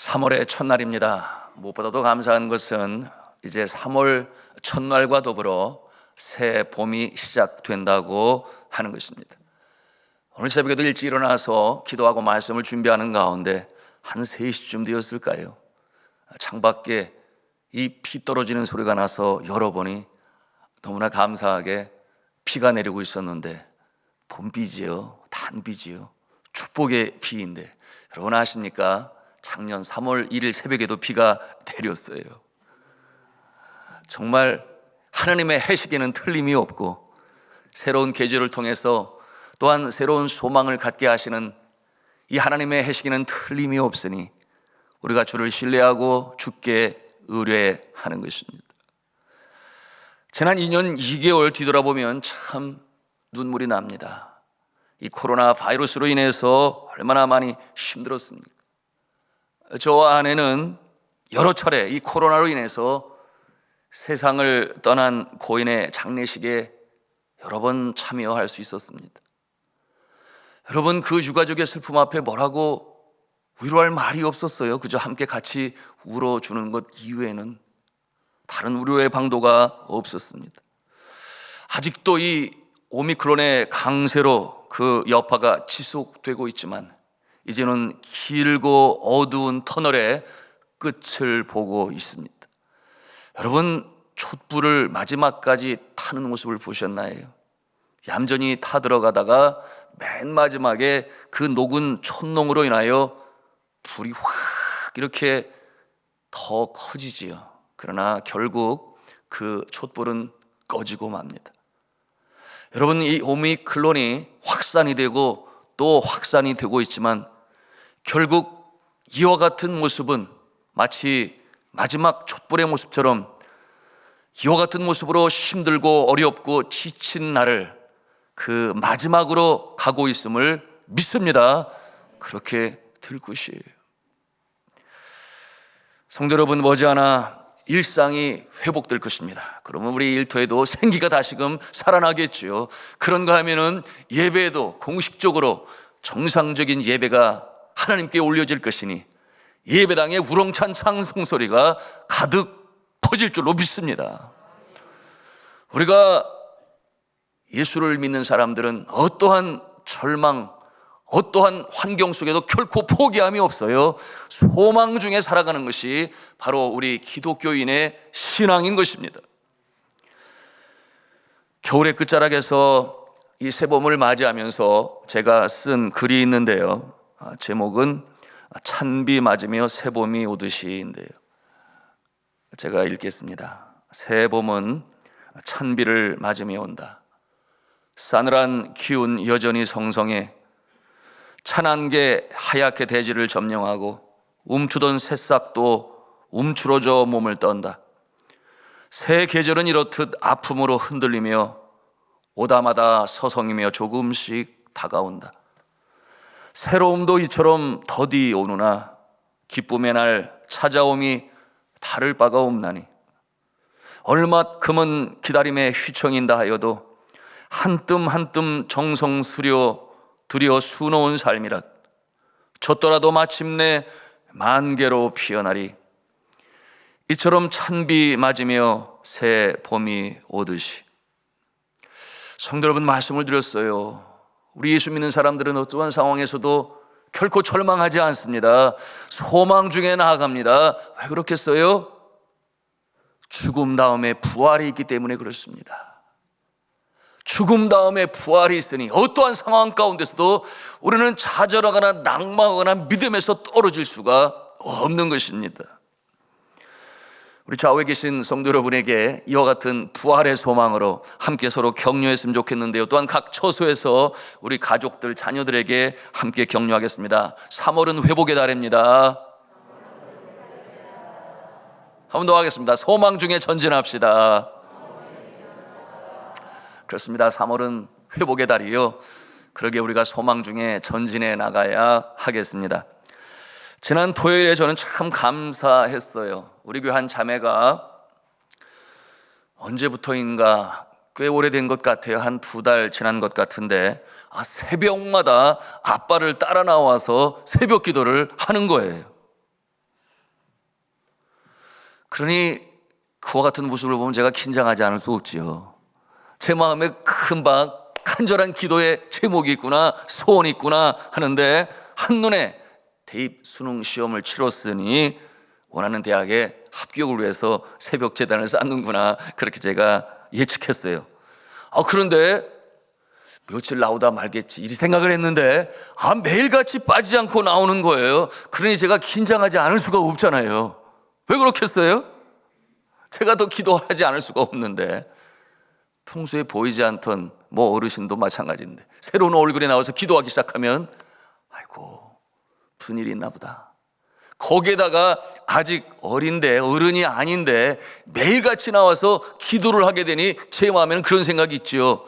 3월의 첫날입니다. 무엇보다도 감사한 것은 이제 3월 첫날과 더불어 새 봄이 시작된다고 하는 것입니다. 오늘 새벽에도 일찍 일어나서 기도하고 말씀을 준비하는 가운데 한 3시쯤 되었을까요? 창밖에 이 피 떨어지는 소리가 나서 열어보니 너무나 감사하게 비가 내리고 있었는데 봄비지요, 단비지요, 축복의 비인데, 여러분 아십니까? 작년 3월 1일 새벽에도 비가 내렸어요. 정말 하나님의 해식에는 틀림이 없고 새로운 계절을 통해서 또한 새로운 소망을 갖게 하시는 이 하나님의 해식에는 틀림이 없으니 우리가 주를 신뢰하고 주께 의뢰하는 것입니다. 지난 2년 2개월 뒤돌아보면 참 눈물이 납니다. 이 코로나 바이러스로 인해서 얼마나 많이 힘들었습니까? 저와 아내는 여러 차례 이 코로나로 인해서 세상을 떠난 고인의 장례식에 여러 번 참여할 수 있었습니다. 여러분, 그 유가족의 슬픔 앞에 뭐라고 위로할 말이 없었어요. 그저 함께 같이 울어주는 것 이외에는 다른 위로의 방도가 없었습니다. 아직도 이 오미크론의 강세로 그 여파가 지속되고 있지만 이제는 길고 어두운 터널의 끝을 보고 있습니다. 여러분, 촛불을 마지막까지 타는 모습을 보셨나요? 얌전히 타들어가다가 맨 마지막에 그 녹은 촛농으로 인하여 불이 확 이렇게 더 커지지요. 그러나 결국 그 촛불은 꺼지고 맙니다. 여러분, 이 오미크론이 확산이 되고 또 확산이 되고 있지만 결국 이와 같은 모습은 마치 마지막 촛불의 모습처럼 이와 같은 모습으로 힘들고 어렵고 지친 나를 그 마지막으로 가고 있음을 믿습니다. 그렇게 될 것이에요. 성도 여러분, 머지않아 일상이 회복될 것입니다. 그러면 우리 일터에도 생기가 다시금 살아나겠죠. 그런가 하면은 예배에도 공식적으로 정상적인 예배가 하나님께 올려질 것이니 예배당에 우렁찬 찬송 소리가 가득 퍼질 줄로 믿습니다. 우리가 예수를 믿는 사람들은 어떠한 절망, 어떠한 환경 속에도 결코 포기함이 없어요. 소망 중에 살아가는 것이 바로 우리 기독교인의 신앙인 것입니다. 겨울의 끝자락에서 이 새봄을 맞이하면서 제가 쓴 글이 있는데요, 제목은 찬비 맞으며 새봄이 오듯이인데요, 제가 읽겠습니다. 새봄은 찬비를 맞으며 온다. 싸늘한 기운 여전히 성성해 찬한 게 하얗게 대지를 점령하고 움츠던 새싹도 움츠러져 몸을 떤다. 새 계절은 이렇듯 아픔으로 흔들리며 오다마다 서성이며 조금씩 다가온다. 새로움도 이처럼 더디 오누나 기쁨의 날 찾아옴이 다를 바가 없나니 얼마큼은 기다림에 휘청인다 하여도 한 뜸 한 뜸 정성 들여 수놓은 삶이라 졌더라도 마침내 만개로 피어나리. 이처럼 찬비 맞으며 새 봄이 오듯이. 성도 여러분, 말씀을 드렸어요. 우리 예수 믿는 사람들은 어떠한 상황에서도 결코 절망하지 않습니다. 소망 중에 나아갑니다. 왜 그렇겠어요? 죽음 다음에 부활이 있기 때문에 그렇습니다. 죽음 다음에 부활이 있으니 어떠한 상황 가운데서도 우리는 좌절하거나 낙망하거나 믿음에서 떨어질 수가 없는 것입니다. 우리 좌우에 계신 성도 여러분에게 이와 같은 부활의 소망으로 함께 서로 격려했으면 좋겠는데요, 또한 각 처소에서 우리 가족들, 자녀들에게 함께 격려하겠습니다. 3월은 회복의 달입니다. 한 번 더 하겠습니다. 소망 중에 전진합시다. 그렇습니다. 3월은 회복의 달이요, 그러게 우리가 소망 중에 전진해 나가야 하겠습니다. 지난 토요일에 저는 참 감사했어요. 우리 교회 한 자매가 언제부터인가 꽤 오래된 것 같아요. 한 2달 지난 것 같은데 새벽마다 아빠를 따라 나와서 새벽 기도를 하는 거예요. 그러니 그와 같은 모습을 보면 제가 긴장하지 않을 수 없지요. 제 마음에 금방 간절한 기도의 제목이 있구나, 소원이 있구나 하는데 한눈에 대입 수능 시험을 치렀으니 원하는 대학에 합격을 위해서 새벽 재단을 쌓는구나, 그렇게 제가 예측했어요. 그런데 며칠 나오다 말겠지 이 생각을 했는데 매일같이 빠지지 않고 나오는 거예요. 그러니 제가 긴장하지 않을 수가 없잖아요. 왜 그렇겠어요? 제가 더 기도하지 않을 수가 없는데, 평소에 보이지 않던 어르신도 마찬가지인데 새로운 얼굴이 나와서 기도하기 시작하면 아이고 무슨 일이 있나 보다. 거기에다가 아직 어린데 어른이 아닌데 매일같이 나와서 기도를 하게 되니 제 마음에는 그런 생각이 있죠.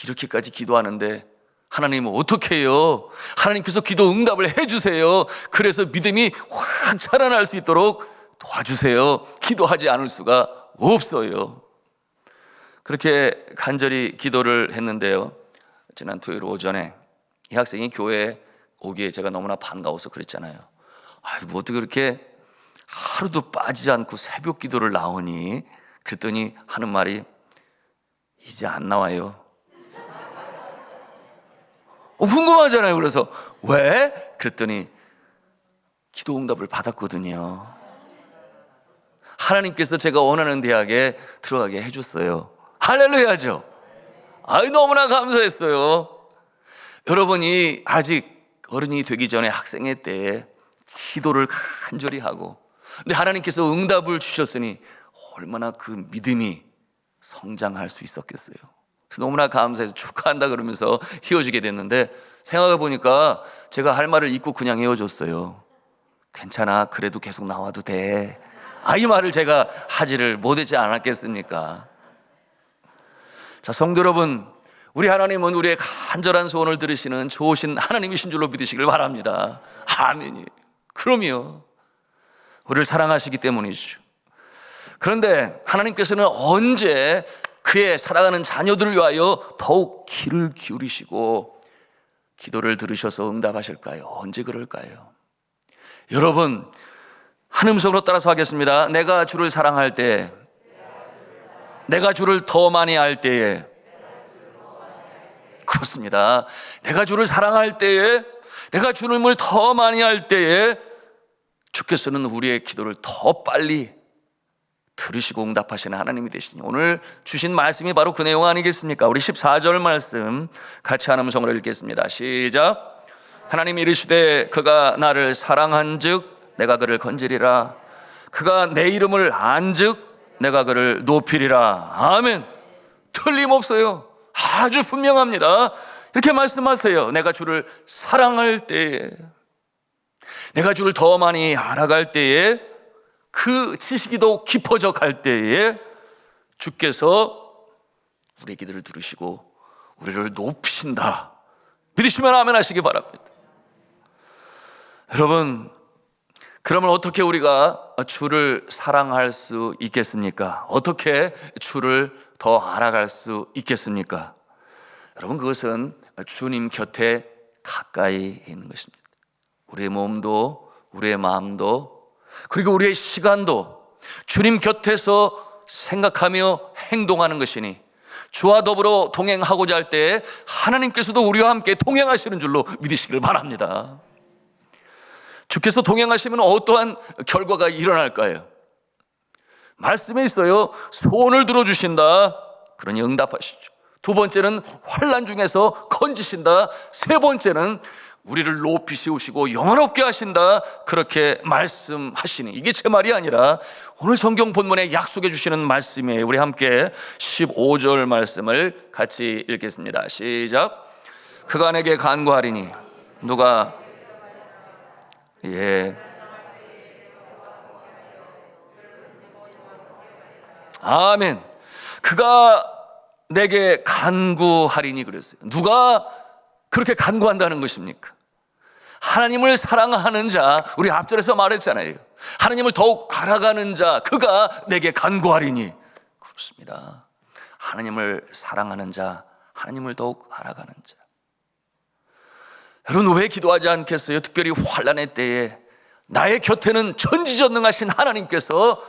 이렇게까지 기도하는데 하나님은 어떻게 해요? 하나님께서 기도 응답을 해주세요. 그래서 믿음이 확 자라날 수 있도록 도와주세요. 기도하지 않을 수가 없어요. 그렇게 간절히 기도를 했는데요, 지난 토요일 오전에 이 학생이 교회에 오기에 제가 너무나 반가워서 그랬잖아요. 아이고 어떻게 그렇게 하루도 빠지지 않고 새벽 기도를 나오니? 그랬더니 하는 말이 이제 안 나와요. 궁금하잖아요. 그래서 왜? 그랬더니 기도 응답을 받았거든요. 하나님께서 제가 원하는 대학에 들어가게 해줬어요. 할렐루야죠. 너무나 감사했어요. 여러분이 아직 어른이 되기 전에 학생의 때에 기도를 간절히 하고, 근데 하나님께서 응답을 주셨으니 얼마나 그 믿음이 성장할 수 있었겠어요. 그래서 너무나 감사해서 축하한다 그러면서 헤어지게 됐는데, 생각해 보니까 제가 할 말을 잊고 그냥 헤어졌어요. 괜찮아, 그래도 계속 나와도 돼. 이 말을 제가 하지를 못하지 않았겠습니까? 자, 성도 여러분, 우리 하나님은 우리의 간절한 소원을 들으시는 좋으신 하나님이신 줄로 믿으시길 바랍니다. 아멘이. 그럼요, 우리를 사랑하시기 때문이죠. 그런데 하나님께서는 언제 그의 사랑하는 자녀들을 위하여 더욱 귀를 기울이시고 기도를 들으셔서 응답하실까요? 언제 그럴까요? 여러분, 한 음성으로 따라서 하겠습니다. 내가 주를 사랑할 때, 내가 주를 더 많이 알 때에, 그렇습니다. 내가 주를 사랑할 때에, 내가 주님을 더 많이 할 때에 주께서는 우리의 기도를 더 빨리 들으시고 응답하시는 하나님이 되시니, 오늘 주신 말씀이 바로 그 내용 아니겠습니까? 우리 14절 말씀 같이 한 음성으로 읽겠습니다. 시작. 하나님이 이르시되 그가 나를 사랑한즉 내가 그를 건지리라. 그가 내 이름을 안즉 내가 그를 높이리라. 아멘. 틀림없어요. 아주 분명합니다. 이렇게 말씀하세요. 내가 주를 사랑할 때에, 내가 주를 더 많이 알아갈 때에, 그 지식이 더 깊어져 갈 때에 주께서 우리의 기도를 들으시고 우리를 높이신다. 믿으시면 아멘 하시기 바랍니다. 여러분, 그러면 어떻게 우리가 주를 사랑할 수 있겠습니까? 어떻게 주를 더 알아갈 수 있겠습니까? 여러분, 그것은 주님 곁에 가까이 있는 것입니다. 우리의 몸도, 우리의 마음도, 그리고 우리의 시간도 주님 곁에서 생각하며 행동하는 것이니, 주와 더불어 동행하고자 할 때 하나님께서도 우리와 함께 동행하시는 줄로 믿으시길 바랍니다. 주께서 동행하시면 어떠한 결과가 일어날까요? 말씀에 있어요. 소원을 들어주신다. 그러니 응답하시죠. 두 번째는 환난 중에서 건지신다. 세 번째는 우리를 높이 세우시고 영원롭게 하신다. 그렇게 말씀하시니, 이게 제 말이 아니라 오늘 성경 본문에 약속해 주시는 말씀이에요. 우리 함께 15절 말씀을 같이 읽겠습니다. 시작. 그가 내게 간구하리니 누가 아멘. 그가 내게 간구하리니 그랬어요. 누가 그렇게 간구한다는 것입니까? 하나님을 사랑하는 자, 우리 앞절에서 말했잖아요. 하나님을 더욱 알아가는 자, 그가 내게 간구하리니. 그렇습니다. 하나님을 사랑하는 자, 하나님을 더욱 알아가는 자. 여러분, 왜 기도하지 않겠어요? 특별히 환난의 때에 나의 곁에는 전지전능하신 하나님께서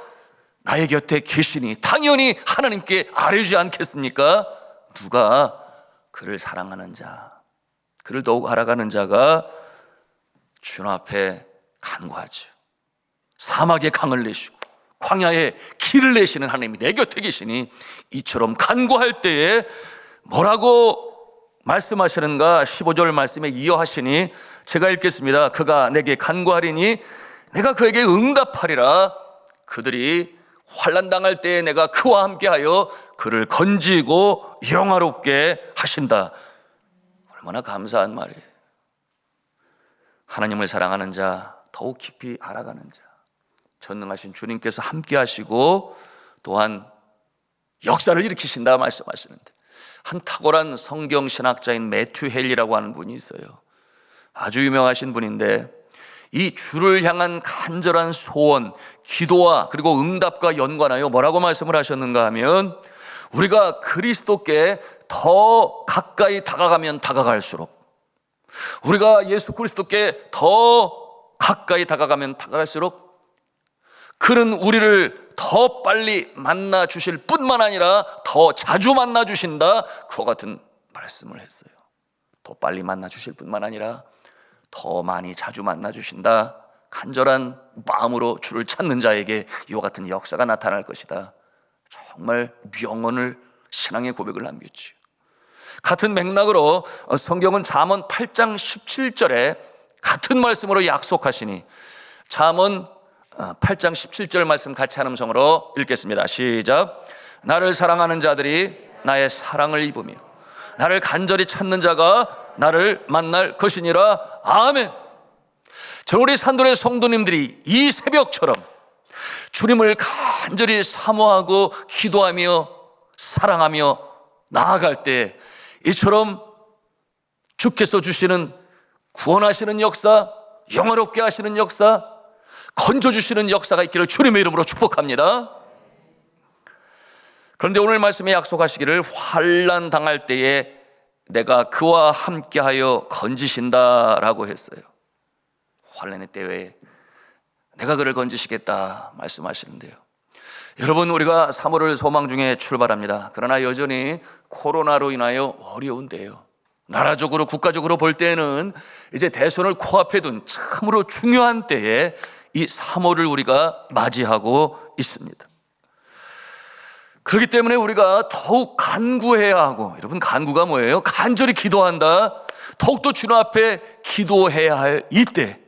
나의 곁에 계시니 당연히 하나님께 아뢰지 않겠습니까? 누가 그를 사랑하는 자, 그를 더욱 알아가는 자가 주님 앞에 간구하죠. 사막에 강을 내시고 광야에 길을 내시는 하나님이 내 곁에 계시니 이처럼 간구할 때에 뭐라고 말씀하시는가? 15절 말씀에 이어하시니 제가 읽겠습니다. 그가 내게 간구하리니 내가 그에게 응답하리라. 그들이 환난 당할 때에 내가 그와 함께하여 그를 건지고 영화롭게 하신다. 얼마나 감사한 말이에요. 하나님을 사랑하는 자, 더욱 깊이 알아가는 자, 전능하신 주님께서 함께 하시고 또한 역사를 일으키신다 말씀하시는데, 한 탁월한 성경신학자인 매튜 헬리라고 하는 분이 있어요. 아주 유명하신 분인데 이 주를 향한 간절한 소원, 기도와 그리고 응답과 연관하여 뭐라고 말씀을 하셨는가 하면, 우리가 그리스도께 더 가까이 다가가면 다가갈수록, 우리가 예수 그리스도께 더 가까이 다가가면 다가갈수록 그는 우리를 더 빨리 만나 주실 뿐만 아니라 더 자주 만나 주신다. 그와 같은 말씀을 했어요. 더 빨리 만나 주실 뿐만 아니라 더 많이 자주 만나 주신다. 간절한 마음으로 주를 찾는 자에게 이와 같은 역사가 나타날 것이다. 정말 명언을, 신앙의 고백을 남겼지요. 같은 맥락으로 성경은 잠언 8장 17절에 같은 말씀으로 약속하시니, 잠언 8장 17절 말씀 같이 한 음성으로 읽겠습니다. 시작. 나를 사랑하는 자들이 나의 사랑을 입으며 나를 간절히 찾는 자가 나를 만날 것이니라. 아멘. 저는 우리 산돌의 성도님들이 이 새벽처럼 주님을 간절히 사모하고 기도하며 사랑하며 나아갈 때 이처럼 주께서 주시는 구원하시는 역사, 영화롭게 하시는 역사, 건져주시는 역사가 있기를 주님의 이름으로 축복합니다. 그런데 오늘 말씀에 약속하시기를 환난 당할 때에 내가 그와 함께하여 건지신다라고 했어요. 환난의 때에 내가 그를 건지시겠다 말씀하시는데요. 여러분, 우리가 3월을 소망 중에 출발합니다. 그러나 여전히 코로나로 인하여 어려운데요. 나라적으로 국가적으로 볼 때는 이제 대선을 코앞에 둔 참으로 중요한 때에 이 3월을 우리가 맞이하고 있습니다. 그렇기 때문에 우리가 더욱 간구해야 하고, 여러분 간구가 뭐예요? 간절히 기도한다. 더욱더 주님 앞에 기도해야 할 이때,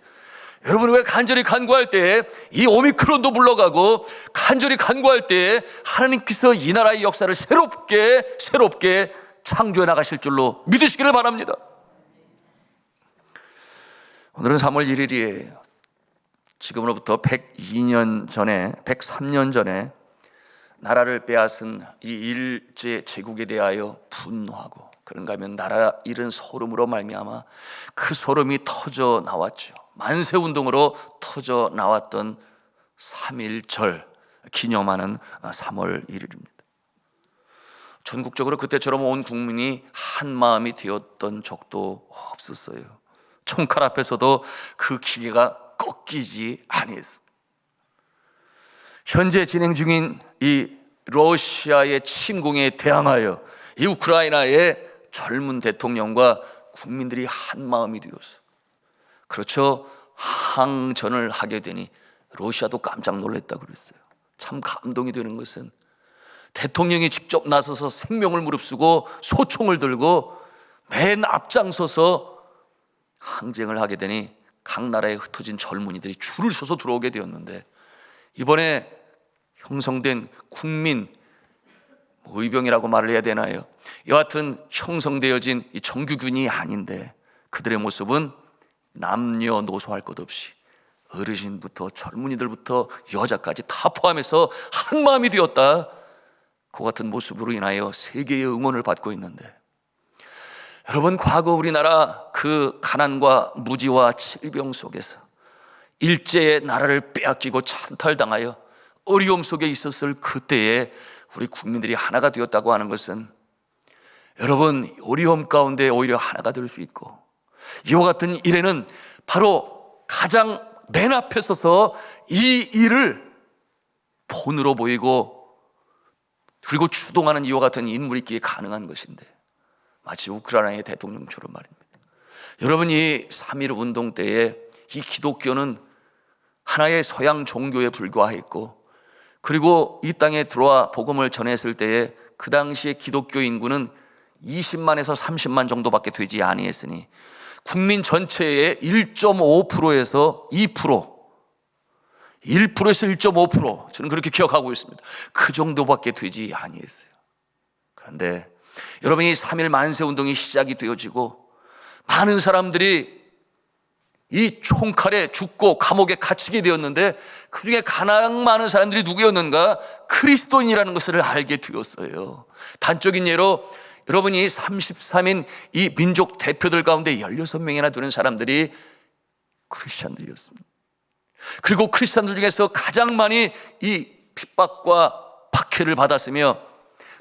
여러분 우리가 간절히 간구할 때에 이 오미크론도 물러가고 간절히 간구할 때에 하나님께서 이 나라의 역사를 새롭게 창조해 나가실 줄로 믿으시기를 바랍니다. 오늘은 3월 1일이에요. 지금으로부터 102년 전에, 103년 전에 나라를 빼앗은 이 일제 제국에 대하여 분노하고, 그런가 하면 나라 잃은 소름으로 말미암아 그 소름이 터져 나왔죠. 만세운동으로 터져 나왔던 3.1절 기념하는 3월 1일입니다. 전국적으로 그때처럼 온 국민이 한 마음이 되었던 적도 없었어요. 총칼 앞에서도 그 기계가 꺾이지 아니했습니다. 현재 진행 중인 이 러시아의 침공에 대항하여 이 우크라이나의 젊은 대통령과 국민들이 한 마음이 되어서, 그렇죠, 항전을 하게 되니 러시아도 깜짝 놀랐다고 그랬어요. 참 감동이 되는 것은 대통령이 직접 나서서 생명을 무릅쓰고 소총을 들고 맨 앞장서서 항쟁을 하게 되니 각 나라에 흩어진 젊은이들이 줄을 서서 들어오게 되었는데, 이번에 형성된 국민 의병이라고 말을 해야 되나요? 여하튼 형성되어진 이 정규군이 아닌데 그들의 모습은 남녀노소할 것 없이 어르신부터 젊은이들부터 여자까지 다 포함해서 한 마음이 되었다. 그 같은 모습으로 인하여 세계의 응원을 받고 있는데, 여러분 과거 우리나라 그 가난과 무지와 질병 속에서 일제의 나라를 빼앗기고 찬탈당하여 어려움 속에 있었을 그때에 우리 국민들이 하나가 되었다고 하는 것은, 여러분 어려움 가운데 오히려 하나가 될 수 있고, 이와 같은 일에는 바로 가장 맨 앞에 서서 이 일을 본으로 보이고 그리고 추동하는 이와 같은 인물이 있기에 가능한 것인데, 마치 우크라이나의 대통령처럼 말입니다. 여러분, 이 3.1 운동 때에 이 기독교는 하나의 서양 종교에 불과했고, 그리고 이 땅에 들어와 복음을 전했을 때에 그 당시에 기독교 인구는 20만에서 30만 정도밖에 되지 아니했으니 국민 전체의 1.5%에서 2%, 1%에서 1.5%, 저는 그렇게 기억하고 있습니다. 그 정도밖에 되지 아니했어요. 그런데 여러분이 3.1 만세 운동이 시작이 되어지고 많은 사람들이 이 총칼에 죽고 감옥에 갇히게 되었는데, 그 중에 가장 많은 사람들이 누구였는가? 그리스도인이라는 것을 알게 되었어요. 단적인 예로 여러분이 33인 이 민족 대표들 가운데 16명이나 되는 사람들이 크리스찬들이었습니다. 그리고 크리스찬들 중에서 가장 많이 이 핍박과 박해를 받았으며,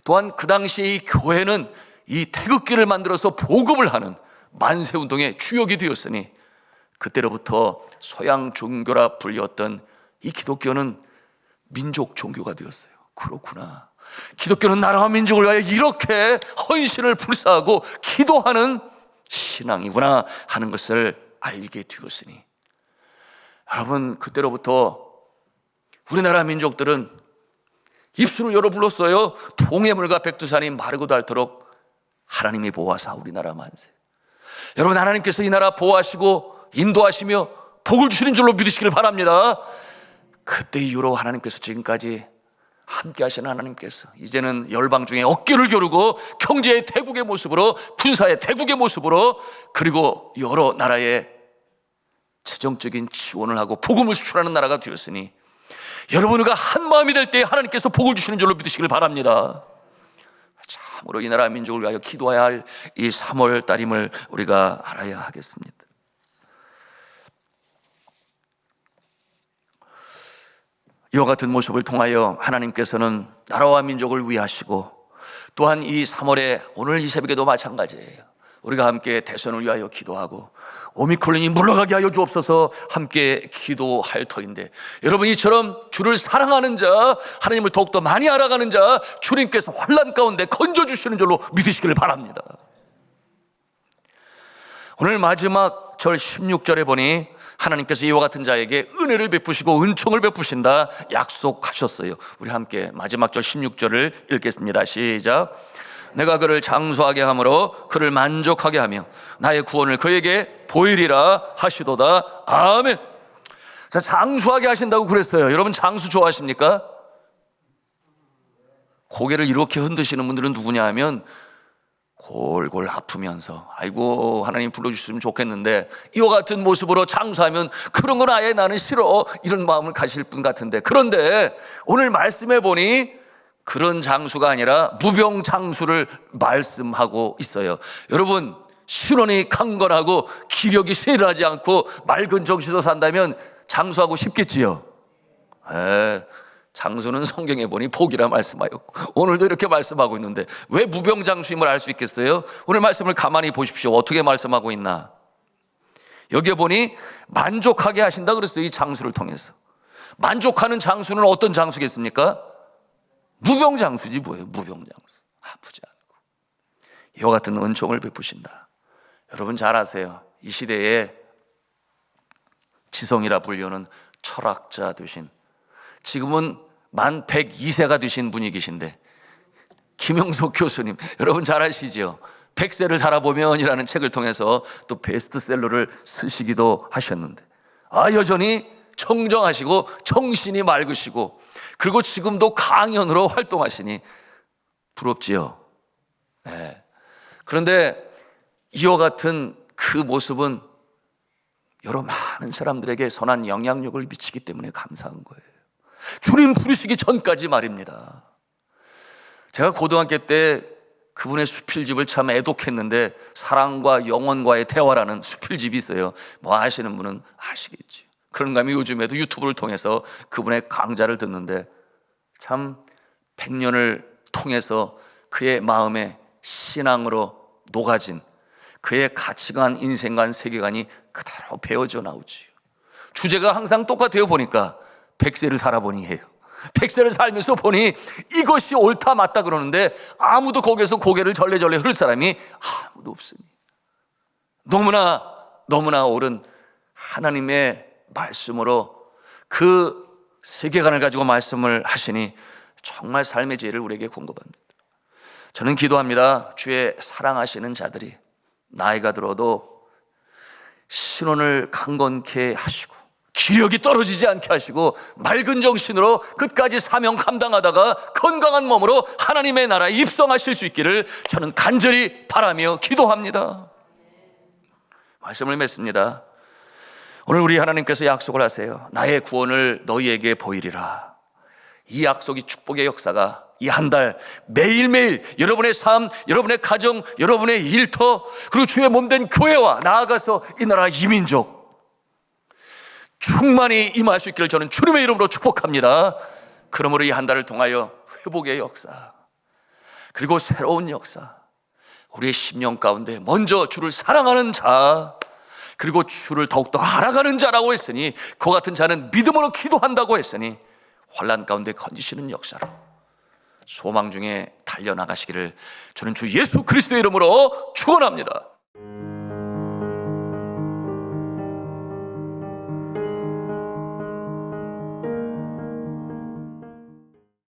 또한 그 당시에 이 교회는 이 태극기를 만들어서 보급을 하는 만세운동의 주역이 되었으니, 그때로부터 서양 종교라 불렸던 이 기독교는 민족 종교가 되었어요. 그렇구나, 기독교는 나라와 민족을 위하여 이렇게 헌신을 불사하고 기도하는 신앙이구나 하는 것을 알게 되었으니, 여러분, 그때로부터 우리나라 민족들은 입술을 열어 불렀어요. 동해물과 백두산이 마르고도 닳도록 하나님이 보호하사 우리나라 만세. 여러분, 하나님께서 이 나라 보호하시고 인도하시며 복을 주시는 줄로 믿으시길 바랍니다. 그때 이후로 하나님께서 지금까지 함께 하시는 하나님께서 이제는 열방 중에 어깨를 겨루고 경제의 대국의 모습으로, 군사의 대국의 모습으로, 그리고 여러 나라의 재정적인 지원을 하고 복음을 수출하는 나라가 되었으니, 여러분과 한 마음이 될 때 하나님께서 복을 주시는 줄로 믿으시길 바랍니다. 참으로 이 나라 민족을 위하여 기도해야 할 이 3월 달임을 우리가 알아야 하겠습니다. 이와 같은 모습을 통하여 하나님께서는 나라와 민족을 위하시고, 또한 이 3월에 오늘 이 새벽에도 마찬가지예요. 우리가 함께 대선을 위하여 기도하고 오미크론이 물러가게 하여 주옵소서 함께 기도할 터인데, 여러분, 이처럼 주를 사랑하는 자, 하나님을 더욱더 많이 알아가는 자, 주님께서 환난 가운데 건져주시는 줄로 믿으시길 바랍니다. 오늘 마지막 절 16절에 보니 하나님께서 이와 같은 자에게 은혜를 베푸시고 은총을 베푸신다 약속하셨어요. 우리 함께 마지막 절 16절을 읽겠습니다. 시작. 내가 그를 장수하게 함으로 그를 만족하게 하며 나의 구원을 그에게 보이리라 하시도다. 아멘. 자, 장수하게 하신다고 그랬어요. 여러분, 장수 좋아하십니까? 고개를 이렇게 흔드시는 분들은 누구냐 하면 골골 아프면서 아이고 하나님 불러주시면 좋겠는데, 이와 같은 모습으로 장수하면 그런 건 아예 나는 싫어, 이런 마음을 가실 분 같은데, 그런데 오늘 말씀해 보니 그런 장수가 아니라 무병장수를 말씀하고 있어요. 여러분, 신원이 강건하고 기력이 쇠하지 않고 맑은 정신으로 산다면 장수하고 싶겠지요. 장수는 성경에 보니 복이라 말씀하였고 오늘도 이렇게 말씀하고 있는데 왜 무병장수임을 알 수 있겠어요? 오늘 말씀을 가만히 보십시오. 어떻게 말씀하고 있나? 여기에 보니 만족하게 하신다 그랬어요. 이 장수를 통해서. 만족하는 장수는 어떤 장수겠습니까? 무병장수지 뭐예요? 무병장수. 아프지 않고 이와 같은 은총을 베푸신다. 여러분 잘 아세요. 이 시대에 지성이라 불리는 철학자 되신, 지금은 만 102세가 되신 분이 계신데, 김영석 교수님, 여러분 잘 아시죠? 100세를 살아보면이라는 책을 통해서 또 베스트셀러를 쓰시기도 하셨는데, 여전히 청정하시고 정신이 맑으시고, 그리고 지금도 강연으로 활동하시니 부럽지요. 네. 그런데 이와 같은 그 모습은 여러 많은 사람들에게 선한 영향력을 미치기 때문에 감사한 거예요. 주님 부르시기 전까지 말입니다. 제가 고등학교 때 그분의 수필집을 참 애독했는데, 사랑과 영혼과의 대화라는 수필집이 있어요. 뭐 아시는 분은 아시겠죠. 그런가 하면 요즘에도 유튜브를 통해서 그분의 강좌를 듣는데, 참 100년을 통해서 그의 마음에 신앙으로 녹아진 그의 가치관, 인생관, 세계관이 그대로 배어져 나오지요. 주제가 항상 똑같아요. 보니까 100세를 살아보니 해요. 100세를 살면서 보니 이것이 옳다 맞다 그러는데 아무도 거기에서 고개를 절레절레 흐를 사람이 아무도 없으니 너무나 옳은 하나님의 말씀으로 그 세계관을 가지고 말씀을 하시니 정말 삶의 지혜를 우리에게 공급합니다. 저는 기도합니다. 주의 사랑하시는 자들이 나이가 들어도 신원을 강건케 하시고 기력이 떨어지지 않게 하시고 맑은 정신으로 끝까지 사명 감당하다가 건강한 몸으로 하나님의 나라에 입성하실 수 있기를 저는 간절히 바라며 기도합니다. 말씀을 맺습니다. 오늘 우리 하나님께서 약속을 하세요. 나의 구원을 너희에게 보이리라. 이 약속이 축복의 역사가 이 한 달 매일매일 여러분의 삶, 여러분의 가정, 여러분의 일터, 그리고 주의 몸된 교회와 나아가서 이 나라 이민족 충만히 임할 수 있기를 저는 주님의 이름으로 축복합니다. 그러므로 이 한 달을 통하여 회복의 역사, 그리고 새로운 역사, 우리의 심령 가운데 먼저 주를 사랑하는 자, 그리고 주를 더욱더 알아가는 자라고 했으니 그와 같은 자는 믿음으로 기도한다고 했으니 환난 가운데 건지시는 역사로 소망 중에 달려나가시기를 저는 주 예수 그리스도의 이름으로 축원합니다.